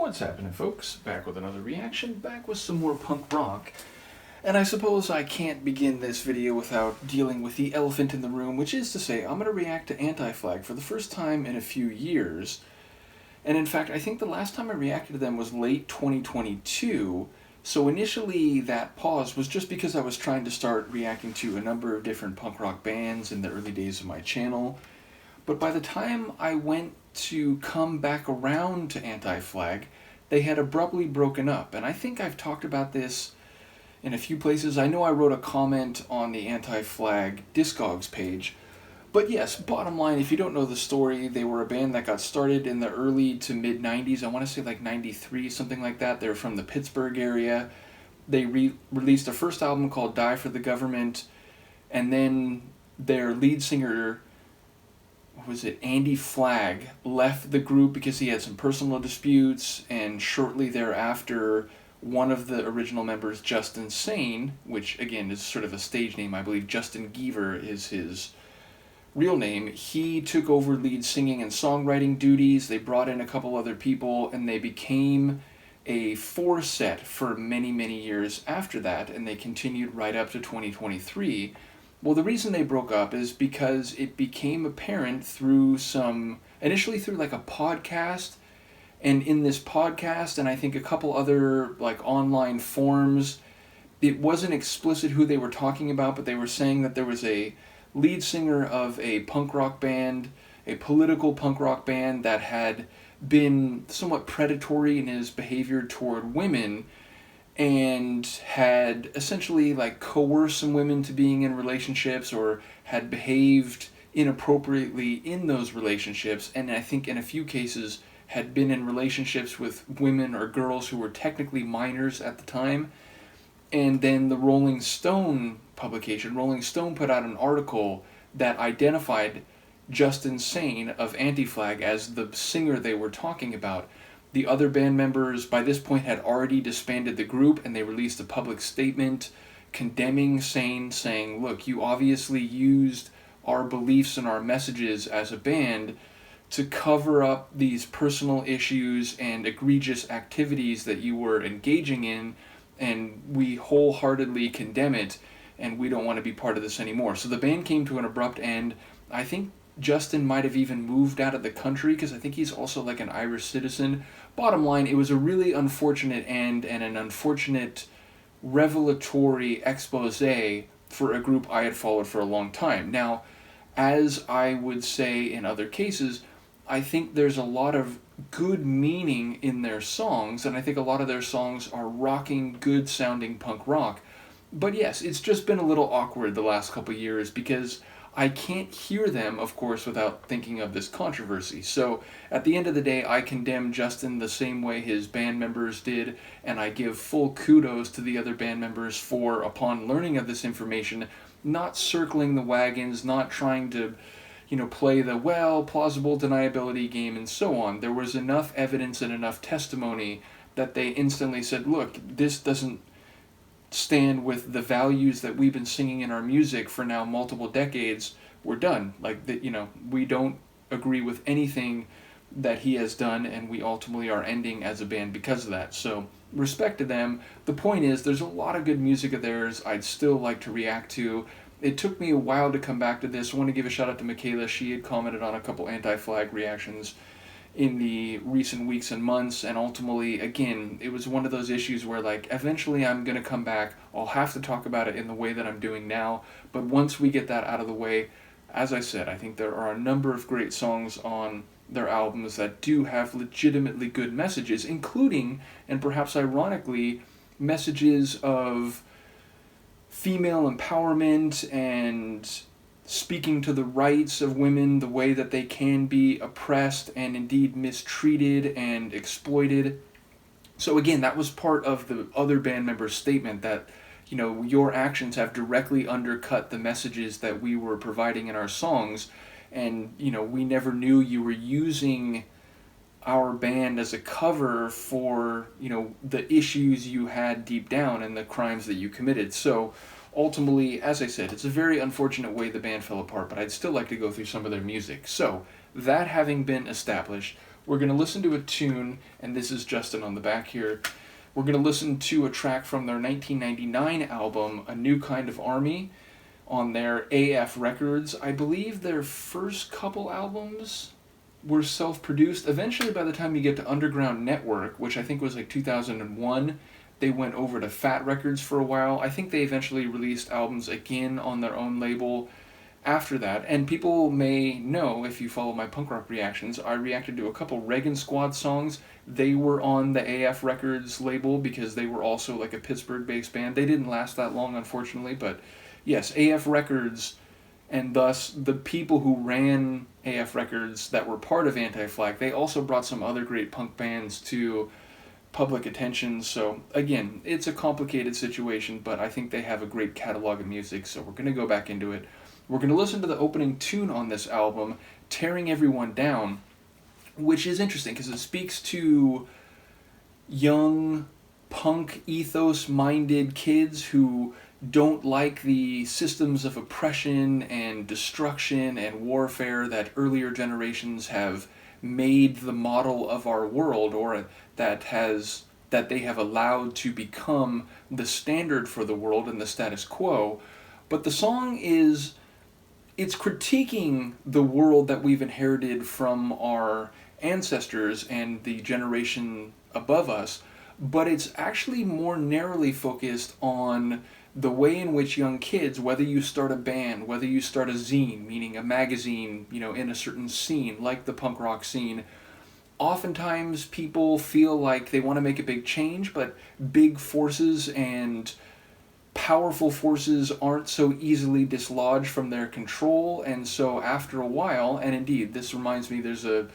What's happening, folks? Back with another reaction, back with some more punk rock. And I suppose I can't begin this video without dealing with the elephant in the room, which is to say, I'm going to react to Anti-Flag for the first time in a few years. And in fact, I think the last time I reacted to them was late 2022, so initially that pause was just because I was trying to start reacting to a number of different punk rock bands in the early days of my channel. But by the time I went to come back around to Anti-Flag, they had abruptly broken up. And I think I've talked about this in a few places. I know I wrote a comment on the Anti-Flag Discogs page. But yes, bottom line, if you don't know the story, they were a band that got started in the early to mid-90s. I want to say like 93, something like that. They were from the Pittsburgh area. They released a first album called Die for the Government. And then their lead singer, Andy Flagg, left the group because he had some personal disputes, and shortly thereafter, one of the original members, Justin Sane, which again is sort of a stage name, I believe Justin Geever is his real name, he took over lead singing and songwriting duties. They brought in a couple other people, and they became a four-set for many, many years after that, and they continued right up to 2023. Well, the reason they broke up is because it became apparent initially through like a podcast, and in this podcast, and I think a couple other like online forums, it wasn't explicit who they were talking about, but they were saying that there was a lead singer of a punk rock band, a political punk rock band that had been somewhat predatory in his behavior toward women, and had essentially like coerced some women to being in relationships, or had behaved inappropriately in those relationships, and I think in a few cases had been in relationships with women or girls who were technically minors at the time. And then the Rolling Stone publication, Rolling Stone, put out an article that identified Justin Sane of Anti-Flag as the singer they were talking about. The other band members by this point had already disbanded the group, and they released a public statement condemning Sane, saying, look, you obviously used our beliefs and our messages as a band to cover up these personal issues and egregious activities that you were engaging in, and we wholeheartedly condemn it, and we don't want to be part of this anymore. So the band came to an abrupt end. I think Justin might have even moved out of the country, because I think he's also like an Irish citizen. Bottom line, it was a really unfortunate end and an unfortunate revelatory expose for a group I had followed for a long time. Now, as I would say in other cases, I think there's a lot of good meaning in their songs, and I think a lot of their songs are rocking, good-sounding punk rock. But yes, it's just been a little awkward the last couple years, because I can't hear them, of course, without thinking of this controversy. So, at the end of the day, I condemn Justin the same way his band members did, and I give full kudos to the other band members for, upon learning of this information, not circling the wagons, not trying to, play the, plausible deniability game and so on. There was enough evidence and enough testimony that they instantly said, look, this doesn't stand with the values that we've been singing in our music for now multiple decades. We're done. We don't agree with anything that he has done, and we ultimately are ending as a band because of that. So, respect to them. The point is, there's a lot of good music of theirs I'd still like to react to. It took me a while to come back to this. I want to give a shout out to Michaela. She had commented on a couple Anti-Flag reactions in the recent weeks and months, and ultimately, again, it was one of those issues where, eventually I'm going to come back. I'll have to talk about it in the way that I'm doing now, but once we get that out of the way, as I said, I think there are a number of great songs on their albums that do have legitimately good messages, including, and perhaps ironically, messages of female empowerment and speaking to the rights of women, the way that they can be oppressed and indeed mistreated and exploited. So again, that was part of the other band members' statement that, your actions have directly undercut the messages that we were providing in our songs, and, we never knew you were using our band as a cover for, the issues you had deep down and the crimes that you committed. So ultimately, as I said, it's a very unfortunate way the band fell apart, but I'd still like to go through some of their music. So, that having been established, We're going to listen to a tune, and this is Justin on the back here. We're going to listen to a track from their 1999 album, A New Kind of Army, on their AF Records. I believe their first couple albums were self-produced. Eventually, by the time you get to Underground Network, which I think was like 2001, they went over to Fat Records for a while. I think they eventually released albums again on their own label after that. And people may know, if you follow my punk rock reactions, I reacted to a couple Reagan Squad songs. They were on the AF Records label because they were also like a Pittsburgh-based band. They didn't last that long, unfortunately, but yes, AF Records, and thus the people who ran AF Records that were part of Anti-Flag, they also brought some other great punk bands to public attention. So again, it's a complicated situation, but I think they have a great catalog of music, so we're going to go back into it. We're going to listen to the opening tune on this album, Tearing Everyone Down, which is interesting because it speaks to young punk ethos-minded kids who don't like the systems of oppression and destruction and warfare that earlier generations have made the model of our world, or that they have allowed to become the standard for the world and the status quo. But the song it's critiquing the world that we've inherited from our ancestors and the generation above us, but it's actually more narrowly focused on the way in which young kids, whether you start a band, whether you start a zine, meaning a magazine, in a certain scene, like the punk rock scene, oftentimes people feel like they want to make a big change, but big forces and powerful forces aren't so easily dislodged from their control, and so after a while, and indeed, this reminds me, there's a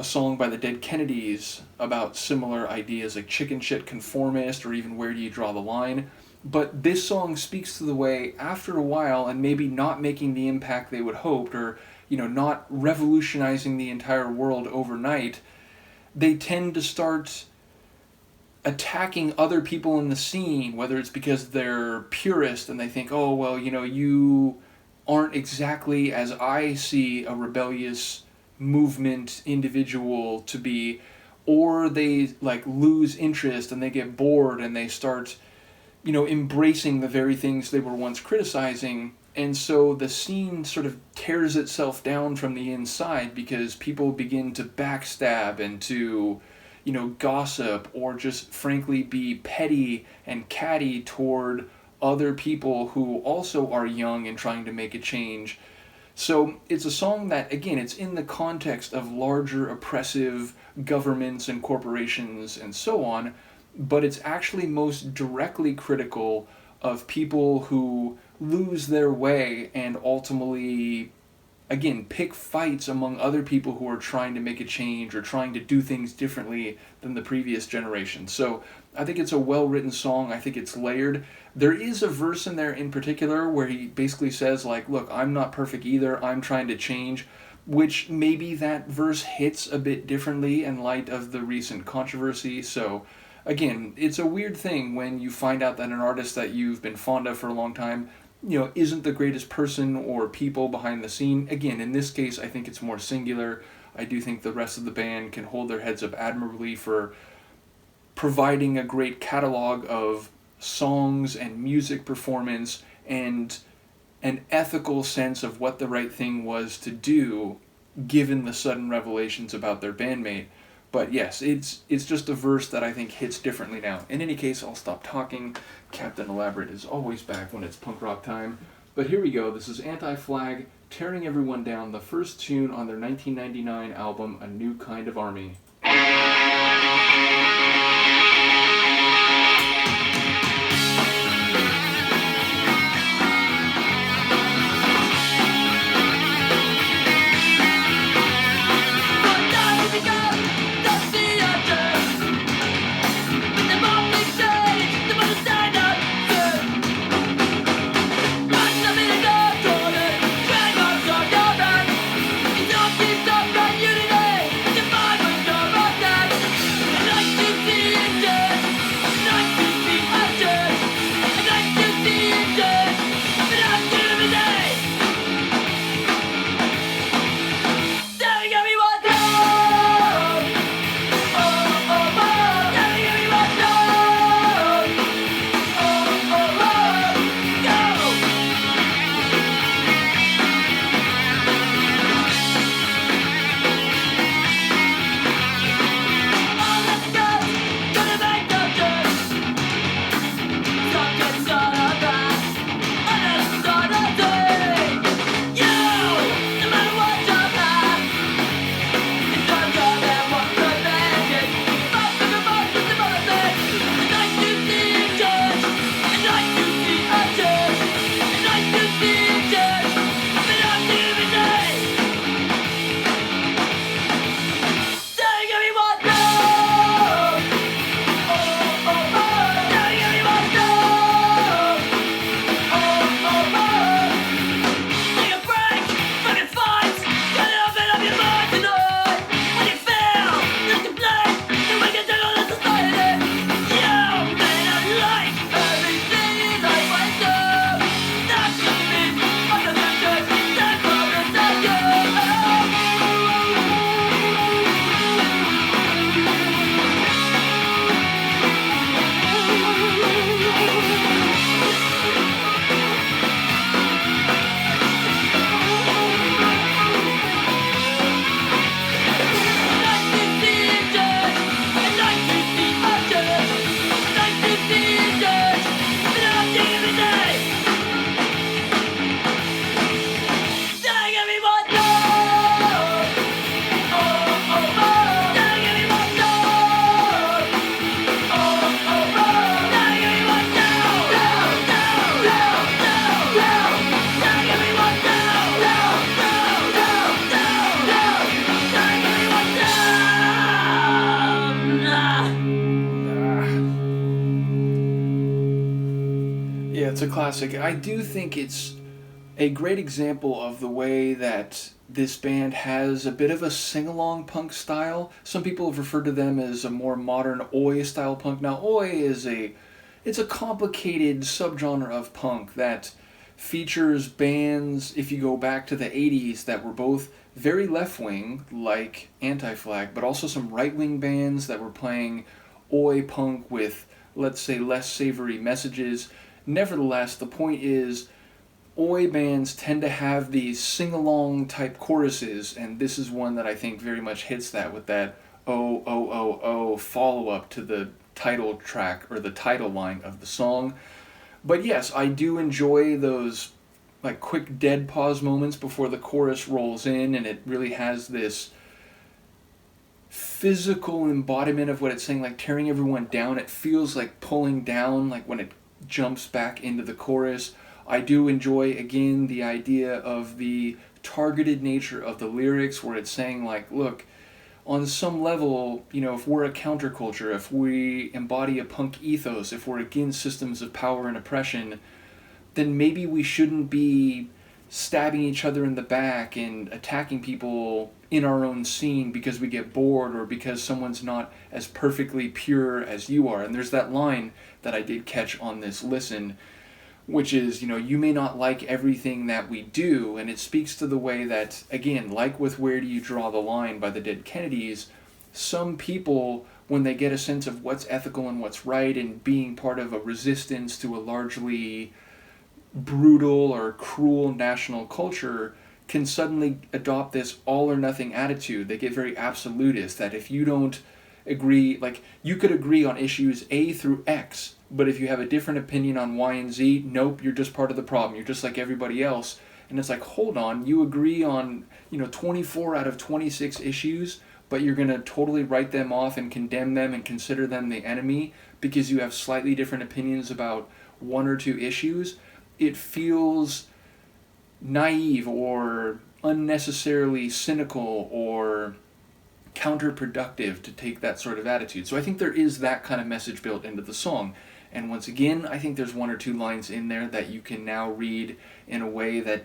song by the Dead Kennedys about similar ideas like chicken shit conformist, or even where do you draw the line. But this song speaks to the way, after a while, and maybe not making the impact they would hoped, or not revolutionizing the entire world overnight, they tend to start attacking other people in the scene, whether it's because they're purist and they think, oh, well, you aren't exactly as I see a rebellious movement individual to be, or they lose interest and they get bored and they start embracing the very things they were once criticizing, and so the scene sort of tears itself down from the inside because people begin to backstab and to gossip, or just frankly be petty and catty toward other people who also are young and trying to make a change. So it's a song that, again, it's in the context of larger oppressive governments and corporations and so on, but it's actually most directly critical of people who lose their way and ultimately, again, pick fights among other people who are trying to make a change or trying to do things differently than the previous generation. So I think it's a well-written song. I think it's layered. There is a verse in there in particular where he basically says, look, I'm not perfect either. I'm trying to change, which maybe that verse hits a bit differently in light of the recent controversy. So again, it's a weird thing when you find out that an artist that you've been fond of for a long time isn't the greatest person or people behind the scene. Again, in this case, I think it's more singular. I do think the rest of the band can hold their heads up admirably for providing a great catalog of songs and music performance and an ethical sense of what the right thing was to do given the sudden revelations about their bandmate. But yes, it's just a verse that I think hits differently now. In any case, I'll stop talking. Captain Elaborate is always back when it's punk rock time. But here we go. This is Anti-Flag, Tearing Everyone Down, the first tune on their 1999 album, A New Kind of Army. Yeah, it's a classic. I do think it's a great example of the way that this band has a bit of a sing-along punk style. Some people have referred to them as a more modern oi style punk. Now, oi is it's a complicated subgenre of punk that features bands, if you go back to the 80s, that were both very left-wing, like Anti-Flag, but also some right-wing bands that were playing oi punk with, let's say, less savory messages. Nevertheless, the point is, oi bands tend to have these sing-along type choruses, and this is one that I think very much hits that with that oh, oh, oh, oh follow-up to the title track or the title line of the song. But yes, I do enjoy those like quick dead pause moments before the chorus rolls in, and it really has this physical embodiment of what it's saying, like tearing everyone down. It feels like pulling down, like when it jumps back into the chorus. I do enjoy, again, the idea of the targeted nature of the lyrics, where it's saying, like, look, on some level, you know, if we're a counterculture, if we embody a punk ethos, if we're against systems of power and oppression, then maybe we shouldn't be stabbing each other in the back and attacking people in our own scene because we get bored or because someone's not as perfectly pure as you are. And there's that line that I did catch on this listen, which is, you know, you may not like everything that we do, and it speaks to the way that, again, like with Where Do You Draw the Line by the Dead Kennedys, some people, when they get a sense of what's ethical and what's right and being part of a resistance to a largely brutal or cruel national culture, can suddenly adopt this all or nothing attitude. They get very absolutist, that if you don't agree, like, you could agree on issues A through X, but if you have a different opinion on Y and Z, nope, you're just part of the problem. You're just like everybody else. And it's like, hold on, you agree on, 24 out of 26 issues, but you're going to totally write them off and condemn them and consider them the enemy because you have slightly different opinions about one or two issues. It feels naive or unnecessarily cynical or counterproductive to take that sort of attitude. So I think there is that kind of message built into the song. And once again, I think there's one or two lines in there that you can now read in a way that,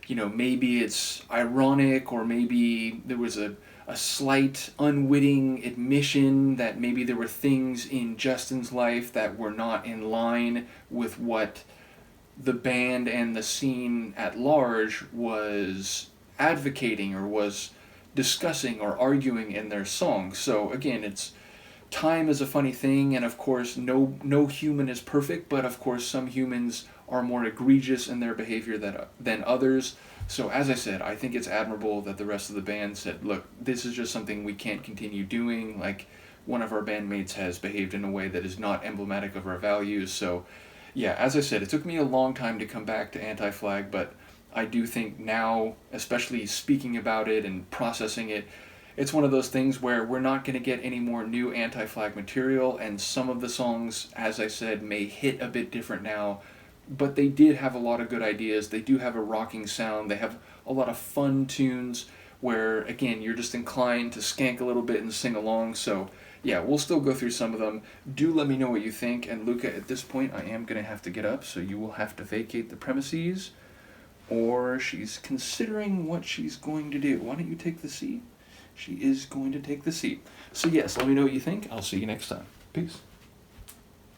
maybe it's ironic, or maybe there was a slight unwitting admission that maybe there were things in Justin's life that were not in line with what the band and the scene at large was advocating or was discussing or arguing in their songs. So again, it's time is a funny thing, and of course no human is perfect, but of course some humans are more egregious in their behavior than others. So as I said, I think it's admirable that the rest of the band said, look, this is just something we can't continue doing. Like, one of our bandmates has behaved in a way that is not emblematic of our values. So yeah, as I said, it took me a long time to come back to Anti-Flag, but I do think now, especially speaking about it and processing it, it's one of those things where we're not going to get any more new Anti-Flag material, and some of the songs, as I said, may hit a bit different now, but they did have a lot of good ideas. They do have a rocking sound. They have a lot of fun tunes where, again, you're just inclined to skank a little bit and sing along. So yeah, we'll still go through some of them. Do let me know what you think. And Luca, at this point, I am going to have to get up, so you will have to vacate the premises, or she's considering what she's going to do. Why don't you take the seat? She is going to take the seat. So yes, let me know what you think. I'll see you next time. Peace.